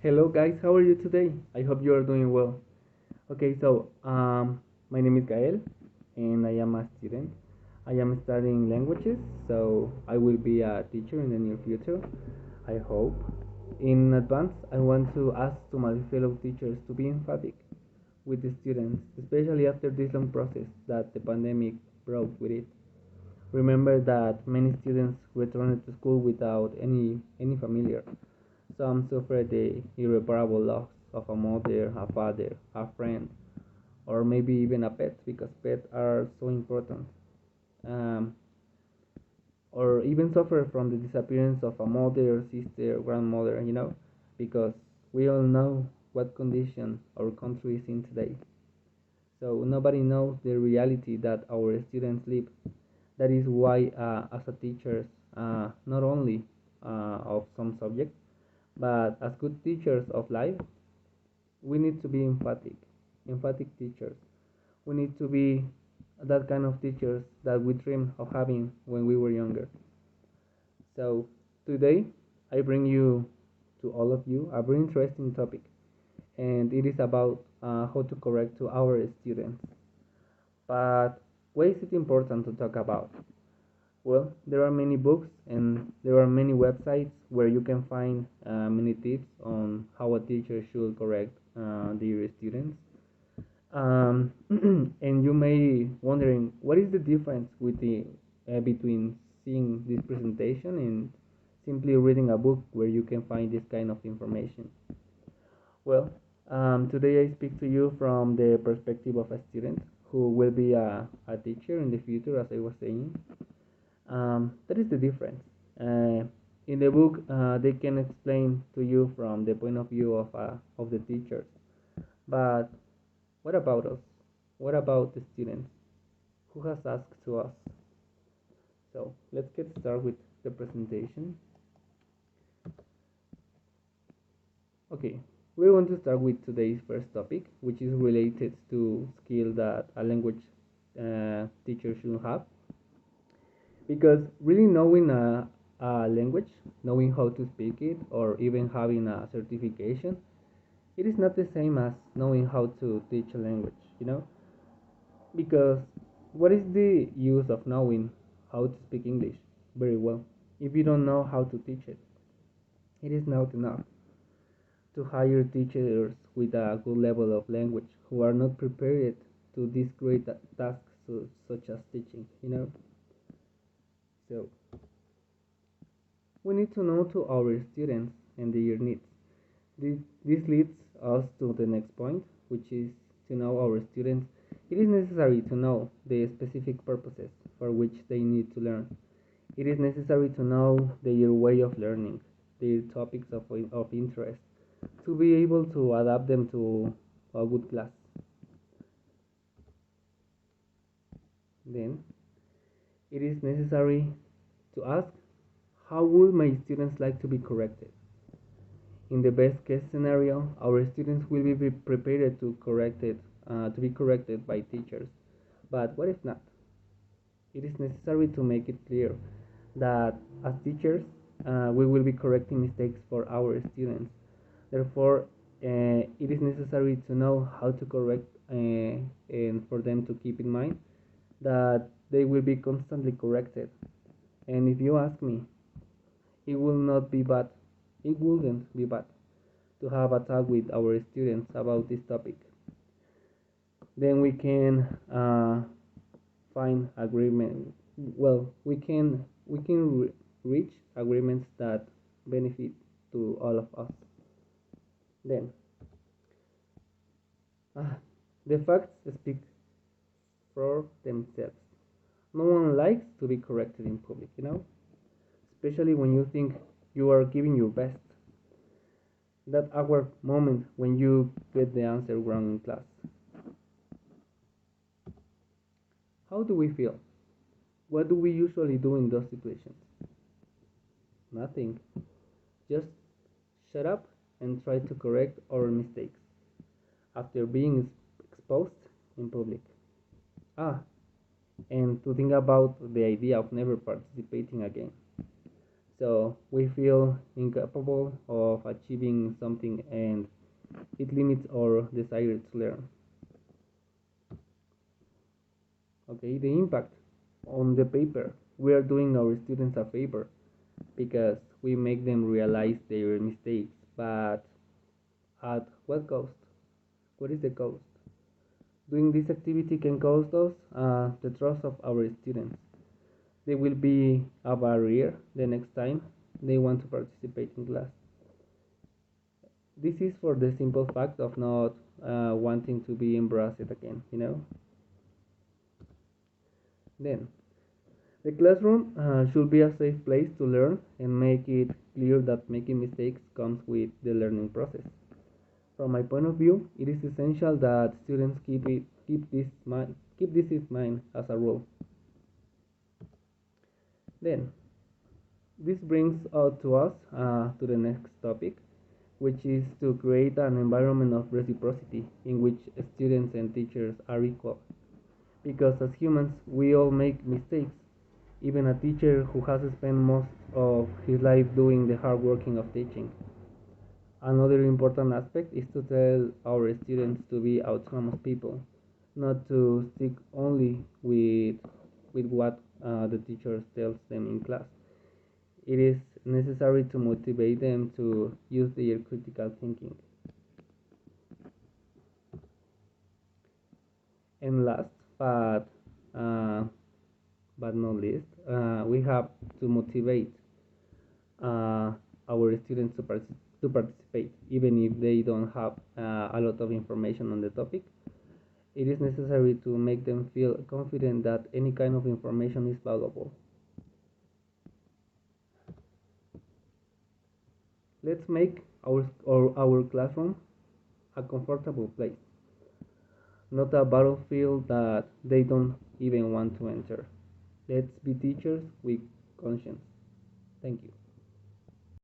Hello guys, how are you today? I hope you are doing well. My name is Gael and I am a student. I am studying languages, so I will be a teacher in the near future, I hope. In advance, I want to ask to my fellow teachers to be emphatic with the students, especially after this long process that the pandemic brought with it. Remember that many students returned to school without any familiar. Some suffer the irreparable loss of a mother, a father, a friend, or maybe even a pet because pets are so important. Um, or even suffer from the disappearance of a mother, sister, grandmother, because we all know what condition our country is in today. So nobody knows the reality that our students live. That is why, as a teachers, not only of some subjects, but as good teachers of life, we need to be emphatic teachers. We need to be that kind of teachers that we dream of having when we were younger. So today I bring you to all of you a very interesting topic, and it is about how to correct to our students. But why is it important to talk about? Well, there are many books and there are many websites where you can find many tips on how a teacher should correct their students. And you may wondering what is the difference with the between seeing this presentation and simply reading a book where you can find this kind of information. Well, today I speak to you from the perspective of a student who will be a teacher in the future, as I was saying. That is the difference. In the book, they can explain to you from the point of view of the teachers, but what about us? What about the students? Who has asked to us? So let's get started with the presentation. Okay, we're going to start with today's first topic, which is related to skill that a language teacher should have. Because really knowing a language, knowing how to speak it, or even having a certification, it is not the same as knowing how to teach a language. Because what is the use of knowing how to speak English very well if you don't know how to teach it? It is not enough to hire teachers with a good level of language who are not prepared to these great tasks such as teaching. So we need to know to our students and their needs. This leads us to the next point, which is to know our students. It is necessary to know the specific purposes for which they need to learn. It is necessary to know their way of learning, their topics of interest, to be able to adapt them to a good class. Then, it is necessary to ask, how would my students like to be corrected? In the best case scenario, our students will be prepared to be corrected by teachers. But what if not? It is necessary to make it clear that as teachers, we will be correcting mistakes for our students. Therefore, it is necessary to know how to correct and for them to keep in mind that they will be constantly corrected. And if you ask me, it will not be bad. It wouldn't be bad to have a talk with our students about this topic. Then we can find agreement. Well, we can reach agreements that benefit to all of us. Then uh, the facts speak for themselves. No one likes to be corrected in public, especially when you think you are giving your best. That awkward moment when you get the answer wrong in class. How do we feel? What do we usually do in those situations? Nothing. Just shut up and try to correct our mistakes after being exposed in public. And to think about the idea of never participating again. So we feel incapable of achieving something and it limits our desire to learn. Okay, the impact on the paper. We are doing our students a favor because we make them realize their mistakes, but at what cost? What is the cost? Doing this activity can cost us the trust of our students. They will be a barrier the next time they want to participate in class. This is for the simple fact of not wanting to be embarrassed again. Then, the classroom should be a safe place to learn and make it clear that making mistakes comes with the learning process. From my point of view, it is essential that students keep this in mind as a rule. Then, this brings out to us to the next topic, which is to create an environment of reciprocity in which students and teachers are equal. Because as humans, we all make mistakes. Even a teacher who has spent most of his life doing the hard working of teaching. Another important aspect is to tell our students to be autonomous people, not to stick only with what the teacher tells them in class. It is necessary to motivate them to use their critical thinking. And last, uh, but not least, we have to motivate uh, our students to participate, even if they don't have a lot of information on the topic. It is necessary to make them feel confident that any kind of information is valuable. Let's make our classroom a comfortable place, not a battlefield that they don't even want to enter. Let's be teachers with conscience. Thank you.